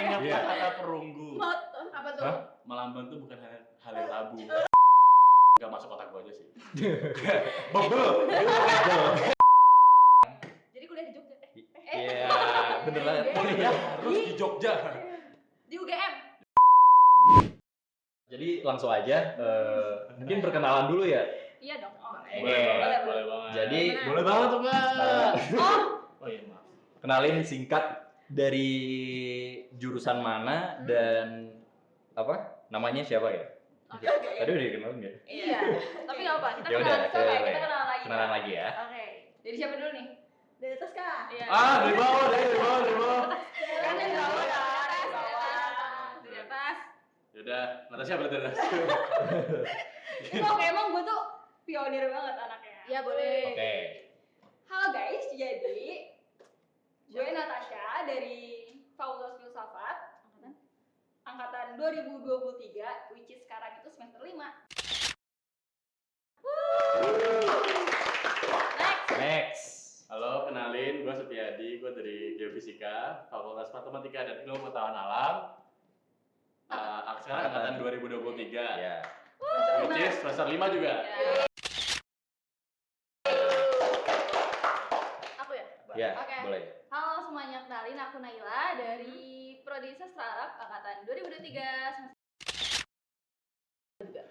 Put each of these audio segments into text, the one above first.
Ingat Iya. kata perunggu. Apa tuh? Hah? Melambang tuh bukan hal yang tabu. Gak masuk otak gua aja sih. Bebel. Jadi kuliah di Jogja. Iya, bener banget. Kuliah harus di Jogja. Di UGM. Jadi langsung aja, mungkin perkenalan dulu ya. Iya dong. Boleh banget, boleh banget. Jadi boleh banget tuh Kak. Oh iya maaf. kenalin singkat dari jurusan mana dan apa namanya siapa ya? Oke. Tadi udah dikenalin ya? Iya. Tapi nggak apa. Kita Ya udah, kenalan. Coba boleh. kita kenalan lagi. Kenalan lagi ya. Oke. Dari siapa dulu nih? Dari atas Kak. Iya. Dari bawah, dari bawah. Kan dari bawah ya. Dari atas. Yaudah, Natasha berarti Natasha. Oke, emang gue tuh pionir banget anaknya. Iya boleh. Oke. Halo guys, jadi gue Natasha dari Fakultas Filsafat angkatan 2023, which is sekarang itu semester 5. Next. Halo, kenalin, gue Setiadi, gue dari Geofisika, Fakultas Matematika dan Ilmu Pengetahuan Alam. Sekarang angkatan 2023. Ya. Which is semester 5 juga. Aku ya? Ya, Oke. boleh. Halo semuanya, kenalin aku Naila dari Prodi Sastra Arab angkatan 2023 semester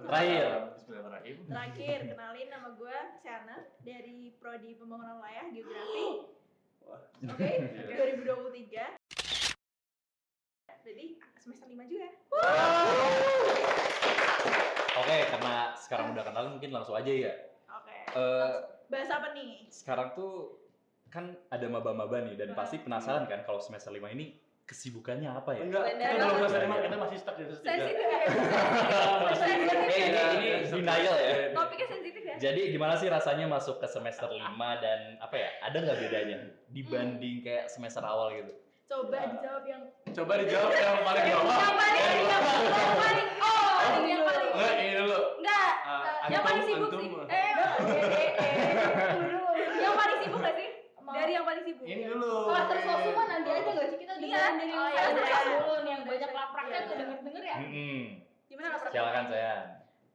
Terakhir. Bismillahirrahmanirrahim. Terakhir, kenalin nama gue Siana dari Prodi Pembangunan Wilayah Geografi. Oke, 2023. Jadi semester 5 juga. Oke, karena sekarang udah kenal mungkin langsung aja ya. Oke. Bahas apa nih? Sekarang tuh kan ada maba-maba nih dan pasti penasaran kan kalau semester 5 ini kesibukannya apa ya? Enggak, kita belum semester 5, kita masih stuck di semester 3. sensitif ya? Ini denial ya. Topiknya sensitif ya? Jadi gimana sih rasanya masuk ke semester 5 dan apa ya? Ada nggak bedanya dibanding kayak semester awal gitu? Coba dijawab yang Coba dijawab yang paling bawah. Yang paling Enggak, ini dulu. Enggak, yang paling sibuk Antum. sih. Yang paling sibuk gak sih? Dari yang paling sibuk. Ini dulu. Kalau terus semua nanti aja gak sih kita dengerin dari yang iya, saya iya. dulu nih yang banyak lapraknya tuh denger-denger ya. gimana laprak? Silakan saya.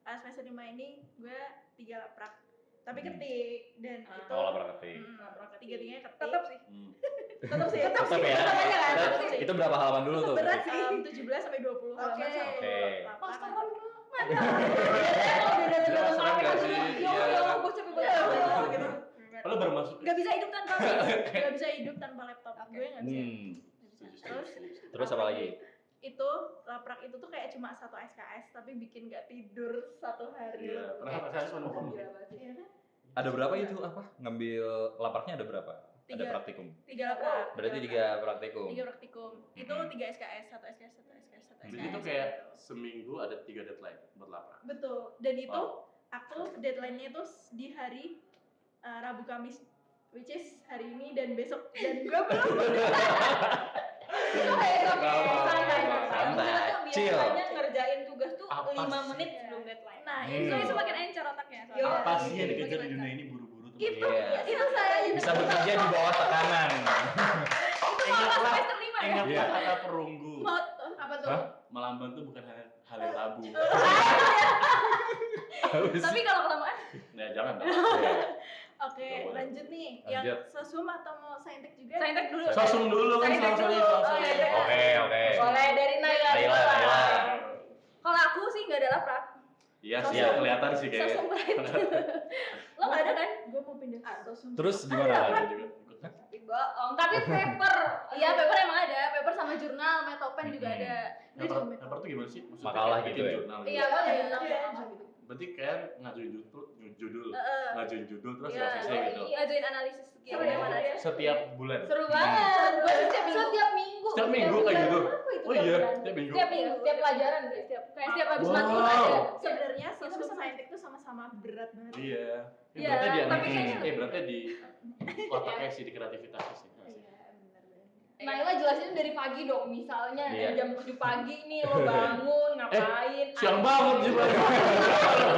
Semester 5 ini gue 3 laprak. Tapi ketik dan itu Oh, laprak ketik. tiga-tiganya ketik. Tetap sih. Tetap sih. Tetap ya. Tetap aja kan? Itu- Tetap sih. Itu berapa halaman dulu tuh? Berat sih. 17 sampai 20 halaman Oke. satu Oke. laprak. Pastoran Penasaran nggak sih? Iya. gue capek banget gitu. Lo baru masuk. Gak bisa hidup tanpa Gak bisa hidup tanpa laptop. Oke. Gue gak bisa. Terus apa lagi? Itu laprak itu tuh kayak cuma satu SKS tapi bikin gak tidur satu hari. Iya, pernah saya cuma ngomong. Iya kan? Ada berapa itu apa? Ngambil lapraknya ada berapa? Ada Tiga. praktikum. 3 laprak. Berarti 3 praktikum. 3 praktikum. Itu 3 SKS, satu SKS, satu SKS, satu Jadi SKS. itu kayak seminggu ada 3 deadline buat laprak. Betul. Dan itu Wow. aku deadline-nya itu di hari Rabu Kamis, which is hari ini dan besok, dan gue belum. Itu kayak Santai, chill. biasanya ngerjain tugas tuh Apa 5 sih? menit sebelum deadline. Nah, Hmm. itu Semakin encer otaknya. Iya. Apa sih yang Iya. dikejar di dunia ini buru-buru tuh? Itu, Iya. itu saya aja Bisa bekerja di bawah tekanan. itu malah Ingatlah, semester 5 ya. ingatlah Iya. kata perunggu. apa tuh? Hah? Melambang tuh bukan hal yang tabu. Tapi kalau kelamaan Nah, jangan dong. Oke, Boleh. lanjut nih. Lanjut. Yang sosum atau mau saintek juga? saintek dulu. Sosum dulu kan Saintek selalu dulu. sosum. Oh, iya. Oke. Boleh dari Naila. Naila, dulu, Pak. Naila. Kalau aku sih nggak ada laprak. Iya Sosum. sih, kelihatan sih kayaknya. Sosum berat. Lo nggak ada kan? Gue mau pindah sosum. Terus gimana Ada lagi? juga. Ikut. Tapi bohong. Tapi paper. Iya paper emang ada. Paper sama jurnal, metopen juga Hmm. ada. Paper tuh gimana sih? Maksudnya Makalah kayak gitu bikin ya? jurnal gitu. Iya, ada Iya. jurnal Iya. gitu. Berarti kayak ngajuin judul, ngajuin judul terus Iya, selesai gitu. ngajuin analisis gitu. Seru ya, Gimana seru ya. Setiap bulan. Seru banget. Gue setiap minggu. Setiap minggu kayak gitu. Apa itu Oh iya, bulan? setiap minggu. Setiap minggu, setiap pelajaran sih, kayak setiap habis Wow. matkul ada. Sebenarnya Itu sosum sama. saintek itu sama-sama berat banget. Iya. Iya, Berarti di tapi analisis, kayaknya- berarti di otaknya sih, di kreativitasnya sih. Naila jelasin dari pagi dong, misalnya Iya. jam 7 pagi nih lo bangun, ngapain? Siang banget sih, Pak.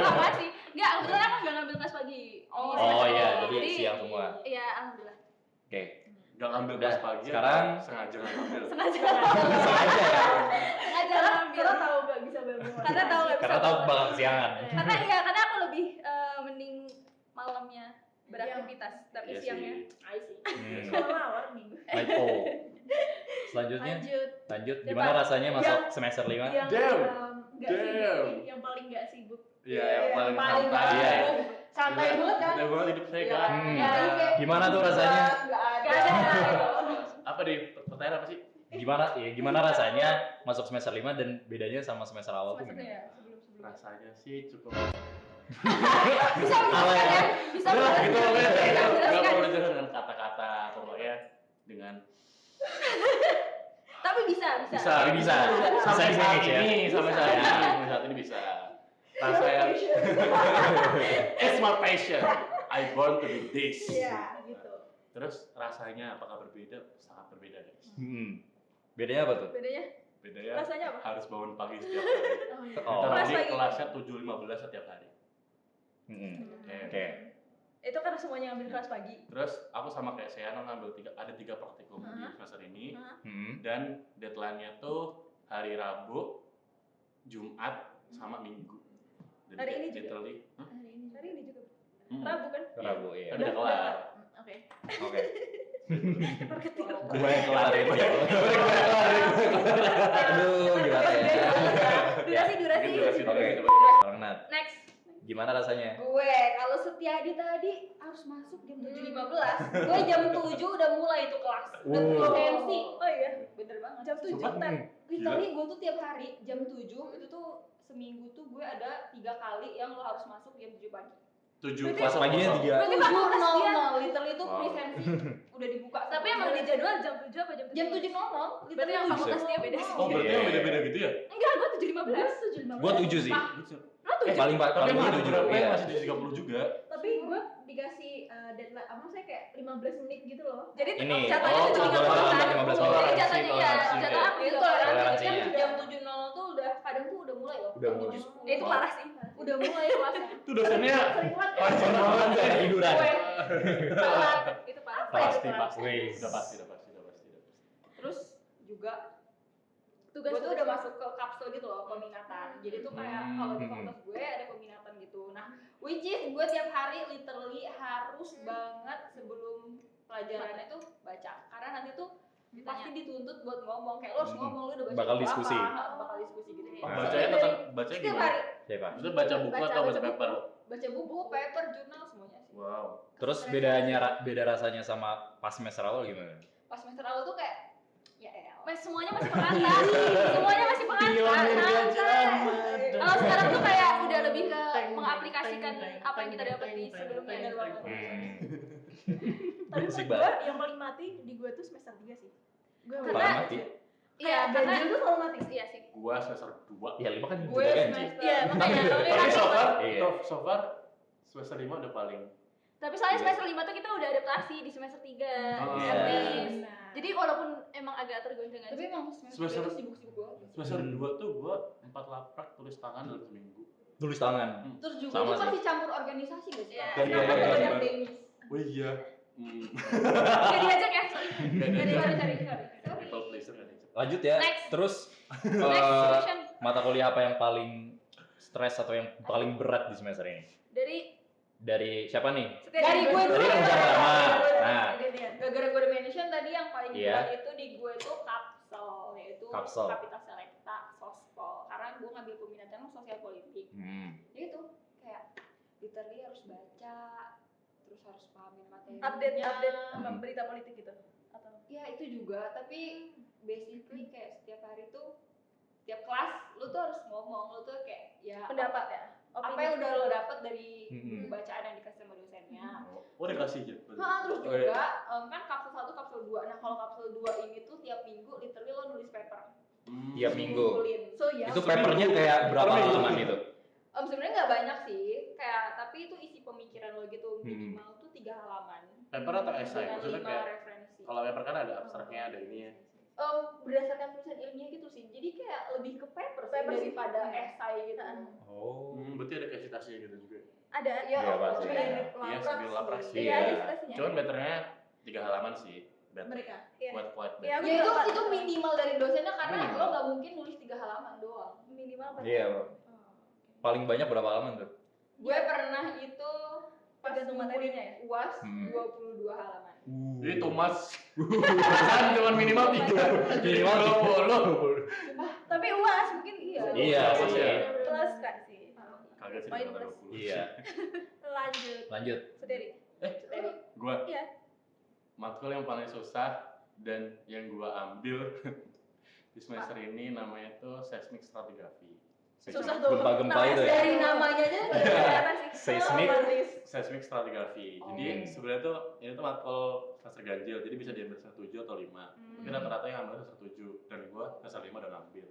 Apa sih? Enggak, kebetulan aku nggak ngambil kelas pagi. Oh iya, jadi siang semua. Iya, alhamdulillah. Oke. Gak ngambil Udah, kelas pagi. sekarang sengaja nggak ngambil. Sengaja ngambil. Karena tahu nggak bisa bangun. Karena tahu nggak bisa. Karena tahu bangun. bakal kesiangan. Karena aku lebih mending malamnya beraktivitas, tapi Iya siangnya sih. I see. Kelelawar nih. Night Selanjutnya Lanjut. gimana rasanya masuk semester 5? Yang Damn. nggak sibuk Damn. nih, yang paling nggak sibuk. Iya, yang paling paling santai. Iya. Santai banget kan? Santai banget hidup saya Iya. kan. Ya, kayak Gimana tuh rasanya? Nggak Nggak ada. ada. Apa deh? Pertanyaan apa sih? Gimana rasanya masuk semester 5 dan bedanya sama semester awal tuh Maksudnya gimana? ya, sebelum-sebelum. Rasanya sih cukup. Bisa menjelaskan ya? Bisa Gitu menjelaskan. pokoknya. Bisa Gak menjelaskan. perlu dijelaskan dengan kata-kata, pokoknya dengan Tapi bisa. Tapi bisa. Sampai Bisa saat manage ya? ini, sampai saat ini, sampai saat ini bisa. Rasa yang it's my passion. I born to be this. Iya, gitu. Terus rasanya apakah berbeda? Sangat berbeda guys. Bedanya apa tuh? Bedanya Bedanya rasanya apa? harus bangun pagi setiap hari. Oh, iya. Oh. Kita Kelas tadi pagi. kelasnya 7.15 setiap hari. Oke. Itu karena semuanya ngambil kelas pagi. Terus aku sama kayak Seana ngambil ada 3 praktikum di semester ini. Dan deadline-nya tuh hari Rabu, Jumat, sama Minggu. Jadi Hari ini juga? literally, Hari ini juga. Hmm. Rabu kan? Rabu iya. Tapi udah kelar. Oke. Oke. Terketir. Gue yang kelarin ya. Aduh, gimana ya? Durasi. Oke. Orang Nat, Next. gimana rasanya? Gue kalau Setiadi tadi harus masuk jam 7.15. Gue jam 7 udah mulai itu kelas. Udah Wow. MC. Oh iya. Bener banget. Jam 7 Sumpah. kan. Literally gue tuh tiap hari jam 7 itu tuh seminggu tuh gue ada 3 kali yang lo harus masuk jam 7 pagi. 7 Pas paginya 3. Berarti fakultas dia. 7.00 literally itu Wow. presensi udah dibuka. Tapi emang di jadwal jam 7 apa jam 7? jam 7.00 Berarti yang fakultas dia beda sih. Oh berarti yang beda-beda gitu ya? Enggak, gua 7.15. 7.15. Gua 7 sih. Lo 7. Paling Tapi paling emang ada 7 beberapa yang iya. masih 7.30 juga. Tapi gue dikasih deadline, apa saya kayak 15 menit gitu loh. Jadi Ini, jatuhnya oh, 7.30 toleransi kan. 15 Jadi menit. jatuhnya ya, Toleransi, jatuh aku Itu itu toleransi Toleransinya. kan jam 7.00 tuh udah kadang tuh udah mulai loh. Udah Jam mulai. 7.10. Ya itu parah sih. Udah mulai kelasnya. Itu dosennya Sering banget ya. panjang banget ya. Tiduran. Parah. Itu parah. Pasti, pasti. Wih. Udah pasti. Terus juga Tugas gue tuh udah masuk ke kapsul gitu loh, peminatan. Jadi tuh kayak kalau di Hmm. fakultas gue ada peminatan gitu. Nah, which is gue tiap hari literally harus banget sebelum pelajarannya tuh baca. Karena nanti tuh pasti dituntut buat ngomong. Kayak lo harus ngomong, lo udah baca Bakal buku diskusi. apa, bakal diskusi gitu. Bacanya tentang bacanya Setiap gimana? hari Siapa? Maksudnya baca buku atau baca paper? baca buku, paper, jurnal semuanya sih. Wow. Terus beda rasanya sama pas semester awal gimana? Pas semester awal tuh kayak ya elah. Semuanya masih pengantar. Semuanya masih pengantar. Santai. Kalau sekarang tuh kayak udah lebih ke mengaplikasikan apa yang kita dapat di sebelumnya. Bener banget. Tapi Musik menurut gue banget. yang paling mati di gue tuh semester 3 sih. Gue Karena- Paling mati. Iya, kayak karena ganjil tuh selalu mati. iya sih. Gua semester 2. Ya 5 kan Gue juga kan. semester Iya, makanya Tapi Iya. so far semester 5 udah paling. tapi soalnya semester 5 tuh kita udah adaptasi di semester 3. Oh, iya. Nah. Jadi walaupun emang agak tergoncang tapi emang semester Semester- itu sibuk-sibuk banget. Semester 2 tuh gua 4 laprak tulis tangan dalam seminggu. Tulis tangan. Terus juga Sama dia sih. masih campur organisasi guys. Iya. Dan Sama iya, banyak iya. tenis. Oh iya. Gak diajak ya, sorry. Gak Gak diajak. diajak. People pleaser kan diajak. Lanjut ya. Next. Terus Next question. mata kuliah apa yang paling stres atau yang paling berat di semester ini? Dari siapa nih? Dari gue dulu. Tadi yang pertama. Nah, Gara-gara gue udah mention tadi yang paling Iya. berat itu di gue tuh kapsel, yaitu Kapsel. Kapital Selekta, Sospol. Karena gue ngambil peminatan sosial politik. Jadi itu kayak literally harus baca, terus harus pahamin materi. Update berita politik gitu. Atau Ya itu juga, tapi basically kayak setiap hari tuh setiap kelas lu tuh harus ngomong, lu tuh kayak ya pendapat ya. apa yang udah lo dapet dari Hmm. buku bacaan yang dikasih sama dosennya. Oh dikasih aja. Terus Oh, iya. juga kan kapsul 1, kapsul 2. Nah, kalau kapsul 2 ini tuh tiap minggu literally lo nulis paper. Tiap minggu. Ngumpulin. So ya. Itu papernya kayak berapa Per minggu. halaman itu? Sebenarnya nggak banyak sih, kayak tapi itu isi pemikiran lo gitu minimal tuh 3 halaman. Paper atau esai? Dengan Maksudnya 5 kayak referensi. kalau paper kan ada abstraknya, ada ini ya. Berdasarkan tulisan ilmiah gitu sih. Jadi kayak lebih ke paper, sih Paper sih. daripada esai gitu. Oh. Berarti ada kayak citasinya gitu juga. Ada. Iya, pasti. Iya, sambil laprak sih. Iya, ada seleksinya. Cuman betternya 3 halaman sih. Mereka. Buat Iya, Ya itu minimal dari dosennya karena Minimal. lo nggak mungkin nulis 3 halaman doang. minimal apa? Iya, Bang. Paling banyak berapa halaman tuh? Gue pernah itu pas Tergantung materinya ya? UAS Hmm. 22 halaman. Itu mas. Kan cuma minimal 3. Minimal 20. Tapi UAS mungkin iya. Iya Plus sih. ya. Plus kan sih. Kagak sih Poin cuma plus. 20. Iya. Lanjut. Lanjut. Sendiri. Gua Iya. matkul yang paling susah dan yang gua ambil di semester ini namanya tuh seismic stratigraphy. Susah tuh. Gempa-gempa itu ya? Dari namanya aja udah kelihatan sih. Seismic. Seismic stratigraphy. Jadi sebenarnya tuh ini tuh matkul semester ganjil, jadi bisa diambil semester 7 atau 5. Tapi rata-rata yang ambil semester 7 dan gua semester 5 udah ngambil.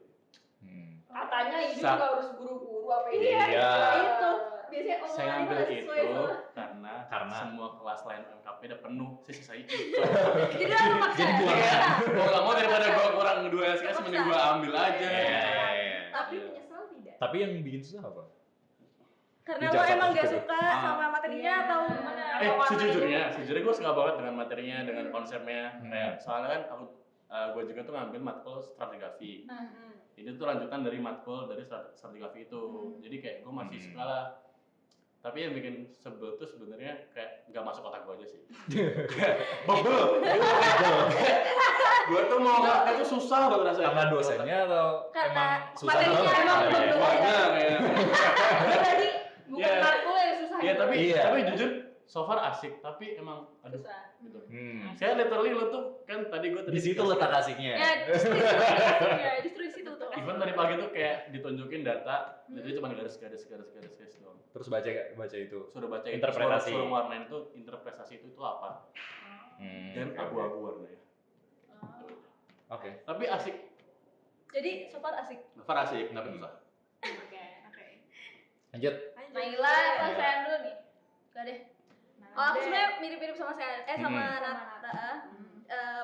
Katanya ini Sa- juga harus guru-guru apa ini. Iya. Itu. Biasanya Saya omongannya ngambil nggak itu sesuai sama. karena semua kelas lain MKP udah penuh, saya sisa itu. Jadi lo memaksa. Jadi buang. Mau nggak mau daripada gua kurang 2 SKS mending gua ambil aja. Iya. Tapi Iya. menyesal tidak? Tapi yang bikin susah apa? Karena Di lo jasa emang gak gitu. suka sama materinya atau gimana? Sejujurnya gue suka banget dengan materinya, dengan konsepnya. Kayak soalnya kan gue juga tuh ngambil matkul stratigrafi. Ini tuh lanjutan dari matkul dari stratigrafi itu. Jadi kayak gue masih suka lah. Tapi yang bikin sebel tuh sebenarnya kayak nggak masuk otak gue aja sih. Bebel. Gue tuh mau ngerti tuh susah banget rasanya. Karena dosennya atau Karena emang susah materinya banget? emang Iya. belum Banyak kayak. Tadi bukan Iya. matkul yang susah. Iya tapi Iya. jujur so far asik. Tapi emang aduh. susah. Gitu. Saya Saya literally lo tuh kan tadi gue di situ letak asiknya. Ya, justru di situ tuh. Even tadi pagi tuh kayak ditunjukin data, jadi cuma garis doang. Terus baca itu. Suruh baca Interpretasi. suruh warnain itu interpretasi itu apa? Dan abu-abu warnanya. Oke. Tapi asik, Jadi so far asik. Far asik tapi susah. Oke. Lanjut. Naila, kalau saya dulu nih. Gak deh. Oh, aku sebenarnya mirip-mirip sama saya, sama Nata.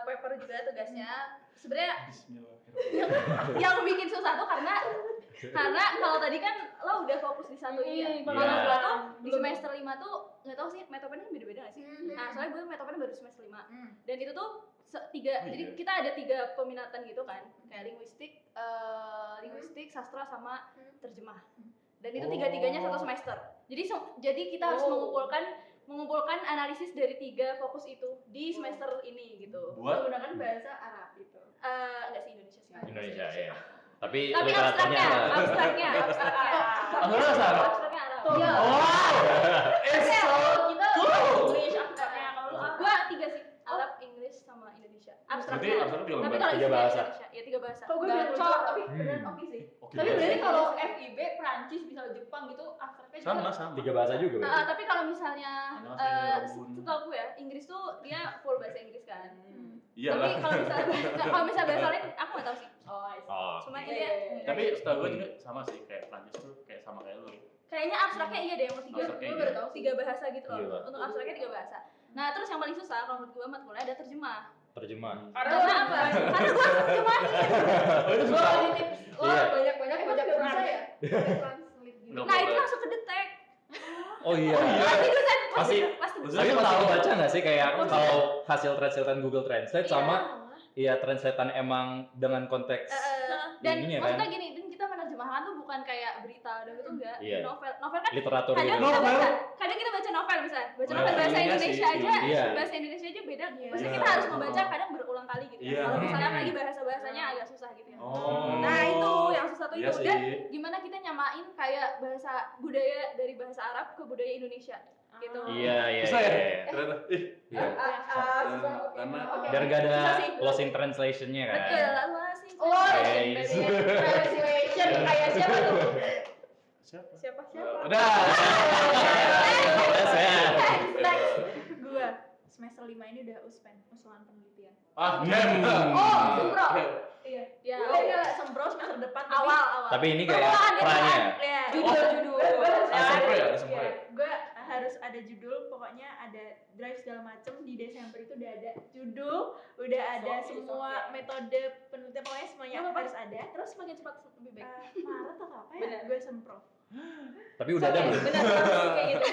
Paper juga tugasnya. Sebenarnya Bismillahirrahmanirrahim. yang bikin susah tuh karena kalau tadi kan lo udah fokus di satu ini. Kalau Iya. gua tuh di semester 5 tuh nggak tahu sih metodenya beda-beda nggak sih? Nah, soalnya gue metodenya baru semester 5. Dan itu tuh jadi kita ada 3 peminatan gitu kan, kayak linguistik, sastra sama terjemah. Dan itu tiga-tiganya satu semester. Jadi kita harus mengumpulkan analisis dari 3 fokus itu di semester ini gitu. Buat Menggunakan bahasa Arab itu. Enggak sih Indonesia sih. Indonesia ya. Tapi Tapi literaturnya abstraknya Asalnya Arab. abstraknya Arab. Tuh. Iya. It's so Kita cool. English abstraknya kalau lu apa? Gua 3 sih, Arab, Inggris sama Indonesia. Berarti Abstraknya. abstrak juga Tapi lembar. kalau 3 isinya bahasa. Indonesia, ya 3 bahasa. Kok gue Gacor, bilang tapi beneran oke sih. Oke. Tapi berarti kalau FIB, Prancis, bisa Jepang gitu abstraknya juga. sama. 3 bahasa juga berarti. Tapi kalau misalnya Annyeonghaseyo. setahu gue ya, Inggris tuh dia full bahasa Inggris kan. Iya Tapi lah. kalau misalnya bahasa lain aku nggak tahu sih. Oh, I see. Oh. Cuma Iya, dia iya, iya. Tapi setahu gue juga sama sih kayak Prancis tuh kayak sama kayak lu. kayaknya abstraknya iya deh yang 3. Abstraknya Gue iya. baru tahu 3 bahasa gitu Iya, loh. Pak. Untuk abstraknya 3 bahasa. Nah, terus yang paling susah kalau menurut gue matkulnya ada terjemah. Terjemah. Karena apa? Karena gue terjemahin. Oh itu Lo susah. di tips, lo Iya. banyak-banyak Emang baca gak Quran bisa ya? ya? Translate gitu. Nggak Nah, itu boleh. langsung kedetek. Oh iya. Pasti dosen Pasti- pasti. Tapi tahu baca nggak sih kayak kalau hasil translatean Google Translate Iya. sama iya translatean emang dengan konteks Dan ininya kan? maksudnya gini, dan kita menerjemahkan tuh bukan kayak berita dan itu enggak. Iya. Novel kan literatur kadang gitu. kita Novel? baca, kadang kita baca novel bisa. Baca Oh, novel bahasa iya Indonesia sih, aja, iya. bahasa Indonesia aja beda. Iya. Maksudnya Iya. kita harus membaca kadang berulang kali gitu. Iya. Kalau misalnya apalagi bahasa-bahasanya agak susah gitu ya. Oh. Nah, itu yang susah tuh Iya itu. Dan sih. gimana kita nyamain kayak bahasa budaya dari bahasa Arab ke budaya Indonesia gitu. Iya iya. Bisa ya? iya. Ternyata. Ih. Iya. Susah, oke. Karena Oke. Biar gak ada Susah sih. lost in translation-nya kan. Betul, lalu sih. Oh, Yes. translation kayak siapa tuh? siapa? Siapa? Udah. Saya. Next. Gua semester 5 ini udah usulan penelitian. Ah, damn. Oh, Sempro. Iya. Ya, Gue udah sempro semester depan. awal. Tapi ini kayak pranya. Ya. Judul-judul. Ada sempro ya? Ada sempro ya? Gue harus ada judul, pokoknya ada drive segala macem. Di Desember itu udah ada judul, udah ada semua metode penelitian, pokoknya semuanya harus ada. Terus makin cepat lebih baik. Maret atau apa ya? Bener. Gue sempro. Tapi udah ada belum? Benar kayak gitu.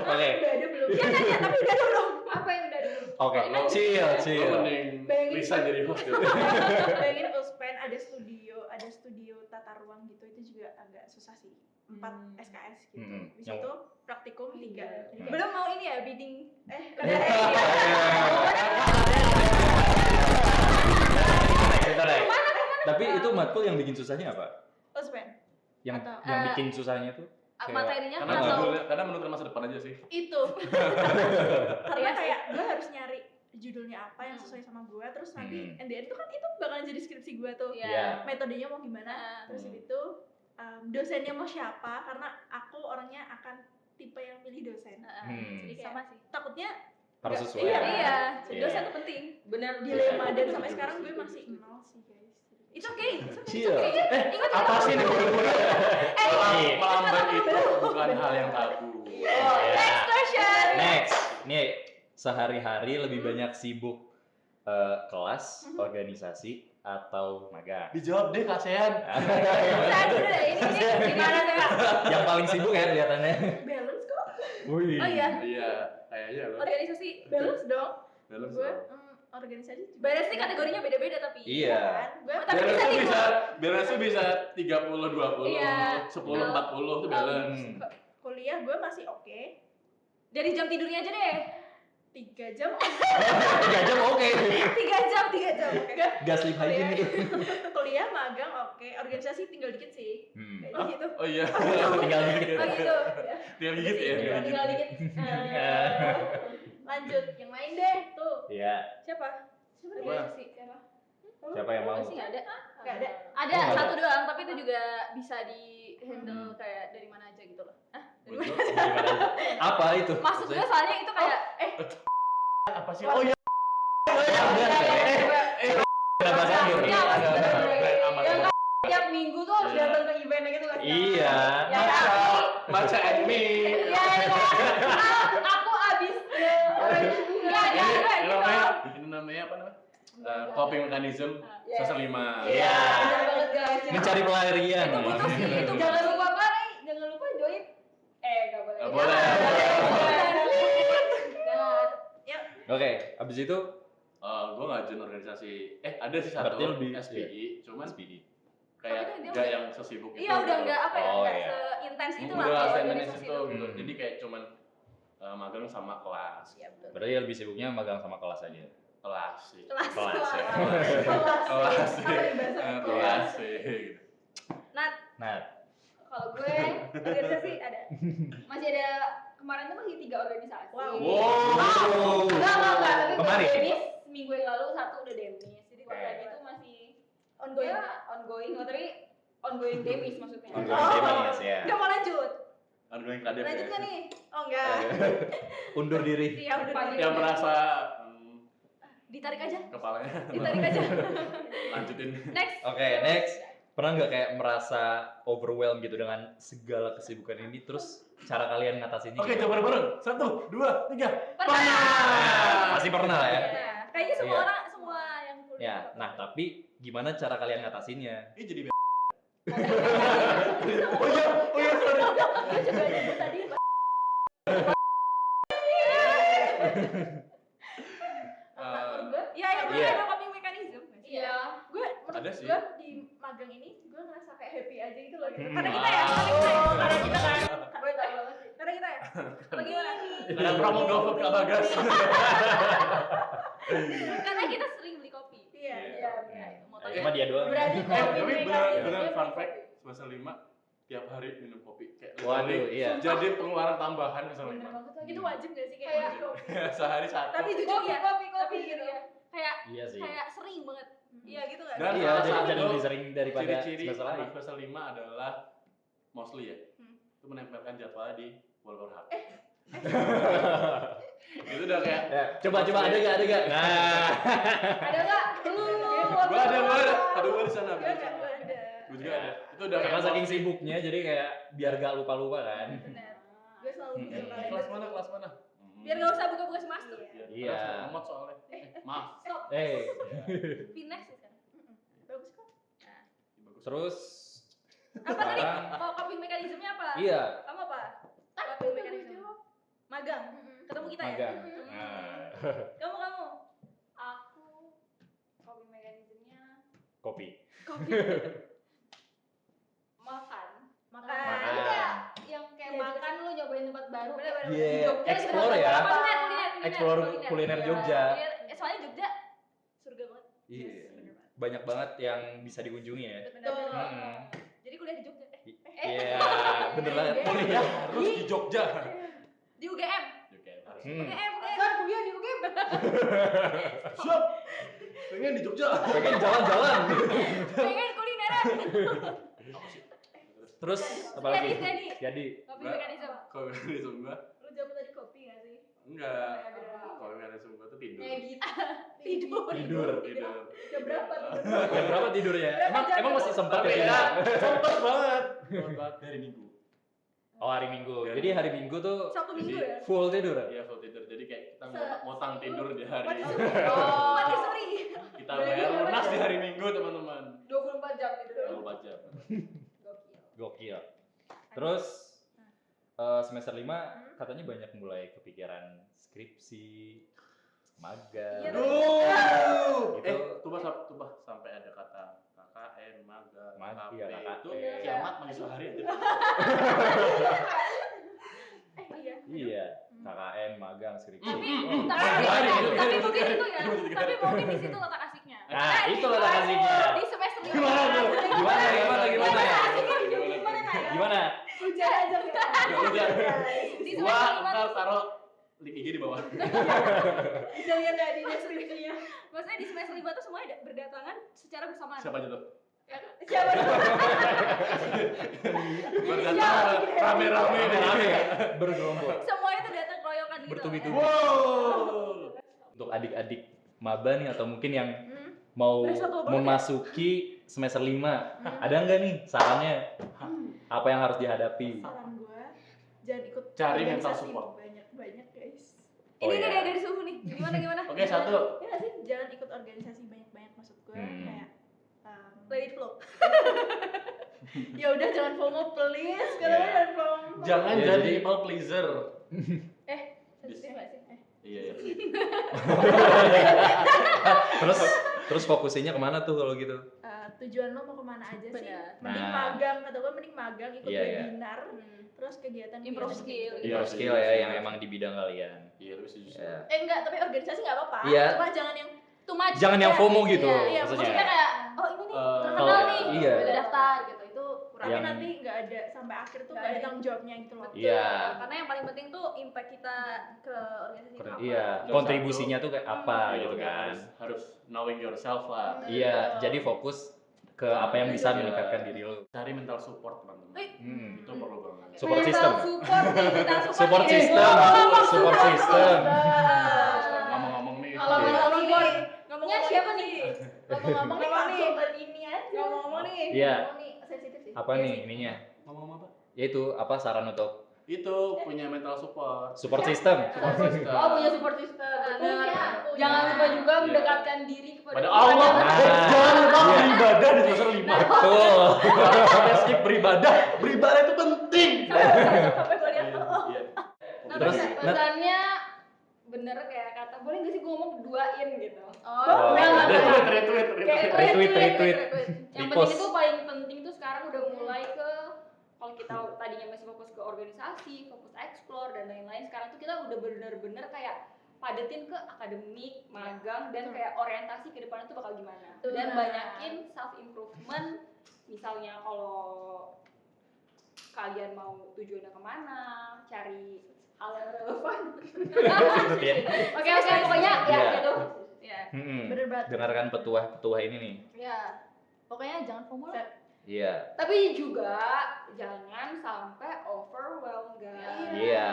Oke. Udah ada belum? Dia nanya tapi udah ada belum? Apa yang udah ada belum? Oke, chill. Lo mending Bayangin. Lisa jadi host gitu. Bayangin Uspen ada studio tata ruang gitu, itu juga agak susah sih. 4 SKS gitu. Habis itu praktikum 3. Belum mau ini ya bidding. Tapi itu matkul yang bikin susahnya apa? Uspen Yang Atau- yang bikin susahnya tuh? Materinya Karena menurut masa depan aja sih. itu. Karena kayak gue harus nyari judulnya apa yang sesuai sama gue, terus nanti and the end tuh kan itu bakalan jadi skripsi gue tuh. Iya. Metodenya mau gimana, terus itu dosennya mau siapa, karena aku orangnya akan tipe yang milih dosen. Jadi kayak sama sih. takutnya Harus nggak- sesuai. Iya. Dosen tuh penting. Benar Dilema, dan sampai sekarang gue masih nol sih guys. Itu oke. Chill. Apa sih nih? Iya. Melambat itu bukan hal yang tabu. Next question. Next, nih sehari-hari lebih banyak sibuk kelas, organisasi, atau magang? Dijawab deh Kak Sean. Usaha dulu deh, ini gimana tuh Kak? Yang paling sibuk ya kelihatannya. Balance kok. Wih. Oh iya, Iya, kayaknya lo. organisasi. Balance dong. Balance Gue dong. organisasi juga. Balance sih kategorinya beda-beda tapi. Iya. Kan? Gue Tapi Balance bisa tuh tidur. balance tuh bisa 30-20, Iya. 10-40 itu balance. kuliah gue masih oke. Dari jam tidurnya aja deh. 3 jam 3 jam oke. 3 jam. Oke. Gas sleep hygiene itu. kuliah magang oke, organisasi tinggal dikit sih. Kayak gitu. Oh iya. Tinggal dikit. Oh gitu. Tinggal gigit ya. Tinggal dikit. Lanjut, yang lain deh tuh. Iya. Siapa? Organisasi siapa? Siapa yang mau? Sih nggak ada. Gak ada. Ada Oh, ada. satu doang, tapi itu juga bisa di handle kayak dari mana aja gitu loh. Gimana aja? Apa itu? Maksud gue soalnya itu kayak Apa sih? Oh iya. Kenapa sadar? Iya, Aman. Tiap minggu tuh harus datang ke eventnya gitu kan. Iya. Ya kan? Baca admin. Ya aku abis Ini namanya apa namanya? Coping mechanism semester 5. Iya. Bener banget guys. Mencari pelarian. itu butuh sih, itu Jangan lupa Mari, jangan lupa join. Gak boleh. Gak boleh. Oke, abis itu Gue nggak join organisasi. Ada sih satu Berarti lebih SPI, cuman SPD. kayak Tapi dia nggak yang sesibuk itu. Iya udah nggak apa ya, Oh, nggak iya. seintens itu lah. Udah kalau sentence organisasi itu gitu. Hmm. Jadi kayak cuman magang sama kelas. Iya betul. Berarti lebih sibuknya magang sama kelas aja. Kelas sih. Kelas. Kelas ya. Kelas sih. Apa nih bahasa? Kelas sih. gitu. Nat, Nah, Kalau gue organisasi ada. Masih ada kemarin tuh masih 3 organisasi. Wow. Wow. Enggak. Tapi Kemarin? Demis minggu yang lalu 1 udah Demis. Jadi kalau Oke. lagi itu masih Ongoing. ya, ongoing. Oh, tapi ongoing Demis maksudnya. ongoing Demis ya. udah mau lanjut. Ongoing KDP. Lanjut kan nih? Oh enggak. Undur diri. Iya udah. Pagi. Yang merasa Ditarik aja. kepalanya Ditarik aja. lanjutin. Next. Oke, next. Pernah nggak kayak merasa overwhelmed gitu dengan segala kesibukan ini? Terus cara kalian ngatasinnya? Oke, gimana? coba bareng. 1, 2, 3. Pasti pernah lah ya. Iya. Kayaknya semua Iya. orang semua yang kuliah. Ya, nah tapi gimana cara kalian ngatasinnya? Ini jadi Oh iya, sorry. Gue juga nyebut tadi. Gue Iya, yang Iya. ada coping mechanism. Iya. gue menurut Ada sih. gue di magang ini gue ngerasa kayak happy aja gitu loh. Karena kita ya, karena kita kan. Gue tahu banget sih. Karena kita ya. Apa gimana? Karena promo GoFood Kak Bagas. Karena kita sering beli kopi. Iya. Iya. Motonya. Cuma dia doang. Berarti Tapi bener Iya. fun fact, semester 5 tiap hari minum kopi. Kayak Waduh, literally iya. jadi pengeluaran tambahan semester Bener 5. banget lagi. Itu wajib gak sih Kayak kayak Sehari 1. Tapi jujur ya, kopi tapi gitu ya. Kayak Iya sih. kayak sering banget. Iya gitu nggak? Dan Iya, salah jadi satu jadi lebih sering daripada ciri-ciri semester lain. anak semester 5 adalah mostly ya. Hmm. Itu menempelkan jadwalnya di wallpaper HP. Itu udah kayak Ya, coba ada gak? Nah. Ada nggak? gua ada. Aduh, gua di sana. gue gak ada. Gua juga ada. Itu udah Karena kayak saking sibuknya jadi kayak biar gak lupa-lupa kan. Benar. Gue selalu Hmm. buka kelas kalender. mana? Biar nggak usah buka-buka semester. Iya. Amat soalnya. Maaf. Stop. Eh. Pinex ya kan. Bagus kok. Bagus Terus Apa tadi? sekarang Mau coping mekanismenya apa? iya, Kamu apa? Coping mekanisme. Magang. Ketemu kita ya? magang. Hmm. Nah, Kamu. Aku coping mekanismenya kopi. makan. Makan. Makan. Iya, yang kayak Iya, makan lu nyobain tempat baru. Bener-bener. Yeah, Di Jogja explore gitu. ya. Kuliner. Explore kuliner Iya. Jogja. Soalnya Jogja surga banget. Iya. Banyak banget yang bisa dikunjungi ya. Bener-bener. Hmm. Jadi kuliah di Jogja. Iya, bener banget. Kuliah harus di Jogja. Di UGM. Oke, harus. UGM. Kan kuliah di UGM. Siap. Pengen di Jogja. Pengen jalan-jalan. Pengen kulineran. Terus apa lagi? Jadi. Coping Mbak. mekanisme. Kalau mekanisme gua Lu jawab tadi kopi gak sih? enggak. Kalau mekanisme gua tuh tidur. gitu. Tidur. Tidur. Jam berapa? Jam berapa tidurnya? Emang masih sempat Tapi ya? ya, sempet banget. Sempet banget dari Minggu. Oh, hari Minggu. Jadi hari Minggu tuh Sabtu Minggu Jadi- ya? full tidur. Iya, full tidur. Jadi kayak kita ngutang tidur di hari Oh. Mati suri. kita bayar lunas di hari Minggu, teman-teman. 24 jam gitu. 24 jam. Gokil. Terus semester 5 katanya banyak mulai kepikiran skripsi, magang. Iya, Aduh. Itu- Tubah sampai ada kata KKN, magang, Iya, KP itu KKN. kiamat masih sehari aja. Iya. Iya, KKN, magang, skripsi. Tapi Oh. tapi mungkin itu ya. Tapi mungkin di situ letak asiknya. Nah, itu letak asiknya. Di semester 5. Gimana tuh? Gimana? Gimana? Hujan aja ya. Ya udah. Di Gua semester 5 ntar taruh link IG di bawah. bisa lihat ya di deskripsinya. Maksudnya di semester 5 tuh semuanya berdatangan secara bersamaan. Siapa aja tuh? Siapa? Berdatangan rame-rame nih. Rame ya? Bergerombol. Semuanya tuh datang keroyokan gitu. Bertubi-tubi. Wow. Untuk adik-adik maba nih atau mungkin yang mau Udah satu banget ya? memasuki semester 5, ada nggak nih sarannya? Apa yang harus dihadapi? Saran gue jangan ikut Cari mental organisasi support. banyak-banyak guys. Oh, Ini iya. dari suhu nih. Gimana? Oke, satu. Ya nggak sih, jangan ikut organisasi banyak-banyak, maksud gue kayak Let it flow. ya udah jangan FOMO please, kalau Iya. jangan FOMO. Jangan Ya, jadi jadi- people pleaser. Sensitif nggak sih? Iya, iya. Terus fokusnya kemana tuh kalau gitu? Tujuan lo mau kemana aja sih? Benar. Mending Nah. magang, kata gue mending magang, ikut Iya, iya. webinar, terus kegiatan Improve skill. Iya, Skill ya yang emang di bidang kalian. Iya, lu setuju. Ya. Enggak, tapi organisasi nggak apa-apa. Iya. Cuma jangan yang Too much. Jangan yang FOMO gitu Iya, maksudnya. Maksudnya kayak oh ini nih terkenal kalau- nih. iya. Udah daftar gitu. Itu kurang. tapi Yang- nanti nggak ada sampai akhir tuh Nggak nggak ada ada. tanggung jawabnya gitu loh. Iya. Karena yang paling penting tuh impact kita ke organisasi itu apa. Iya, Dan kontribusinya tuh kayak apa Iya, gitu udah kan. harus knowing yourself lah. Iya, jadi fokus ke apa yang bisa Iya. meningkatkan diri lo. Cari mental support, teman-teman. Hmm. Itu perlu banget. Support Mental system. Support nih, mental Support nih. system. Support system. Ngomong-ngomong nih. Kalau iya. mental support, Ngomongnya siapa nih? Ngomong-ngomong nih Ngomong nih. langsung ke ini aja. ngomong nih. Iya. Ngomong nih, sensitif sih. Apa nih ininya? Ngomong-ngomong apa? Yaitu apa saran untuk Itu punya mental support. support system? Support system. Oh, punya support system. Benar. Punya. Jangan lupa juga Iya. mendekatkan diri kepada Pada Tuhan. Allah. Nah, Jangan lupa iya. beribadah di semester 5. Betul. Sampai skip beribadah. Beribadah itu penting. Sampai gue lihat. Iya. Nah, Terus, pesannya bener kayak kata, boleh gak sih gue ngomong duain gitu. Oh, jangan iya. kayak- Retweet. kayak Retweet. Yang Repost. penting itu paling penting tuh sekarang udah mulai ke, kalau kita tadinya masih fokus ke organisasi, fokus explore dan lain-lain, sekarang tuh kita udah bener-bener kayak padetin ke akademik, magang, dan kayak orientasi ke depannya tuh bakal gimana. Betul. Dan banyakin self improvement. Misalnya kalau kalian mau tujuannya kemana, cari hal yang relevan. Ya. Oke, pokoknya ya Iya. gitu. Ya. Bener banget. Dengarkan petuah ini nih. Ya. Pokoknya jangan FOMO lah. Iya. Tapi juga jangan sampai overwhelmed, guys. Iya.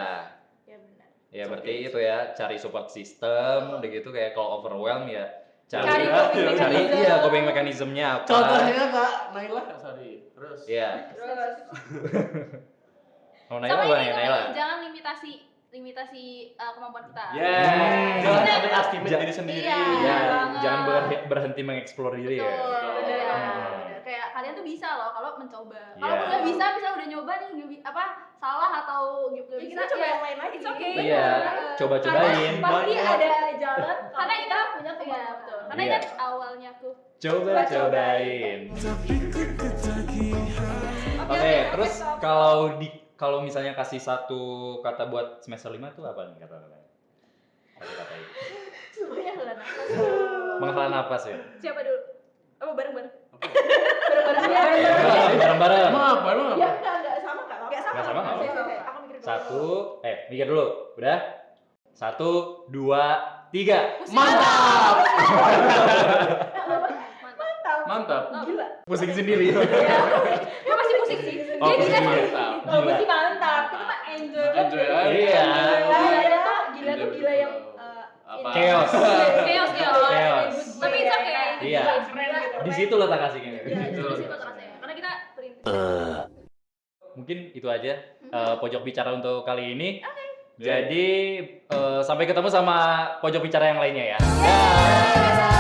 Ya benar. Ya berarti itu ya, cari support system, udah gitu kayak kalau overwhelm ya Cari cari coping cari mechanism. iya coping mekanismenya apa. Contohnya Kak Naila Kak Sari. Terus. Iya. Terus Mau Naila Sama apa ini, nih sama Naila? ini, jangan limitasi kemampuan kita. Yeah. Jangan Hmm. underestimate Ja- diri sendiri. Iya. Iya, banget. jangan berhenti mengeksplor diri ya. Betul, Betul. bener. Hmm. Bener. Kayak kalian tuh tuh bisa loh kalau mencoba. Iya. Kalau udah bisa, misalnya udah nyoba nih salah atau nggak bisa, kita coba yang lain lagi. it's okay. Iya, coba-cobain. Pasti ada jalan Karena kita ingat punya iya, kemampuan. betul. Karena Iya. ingat awalnya tuh. Coba-cobain. Oke, terus kalau misalnya kasih satu kata buat semester 5 tuh apa nih kata-katanya? Kata-kata itu. Semuanya hela nafas. Menghela nafas ya. Siapa dulu? Apa bareng-bareng? Bareng-bareng ya. Bareng-bareng. Emang apa? Ya enggak sama enggak apa-apa. Nggak sama, nggak Oke. Aku mikir dulu. Satu, mikir dulu. Udah? 1, 2, 3. Mantap! Mantap. Mantap. Gila. Pusing sendiri. Gue pasti musik sih. Oh, Dia pusing gila sih. Mantap. Kalau gue sih mantap. Kita mah enjoy banget. Enjoy aja. Iya. Gila tuh gila yang Apa? Chaos. Chaos. Tapi it's okay. Iya. Keren gitu. Di situ letak kasihnya. Iya, Gitu. di situ terasa ya. Karena kita perintis. Mungkin itu aja pojok bicara untuk kali ini. Jadi sampai ketemu sama pojok bicara yang lainnya ya. Dah.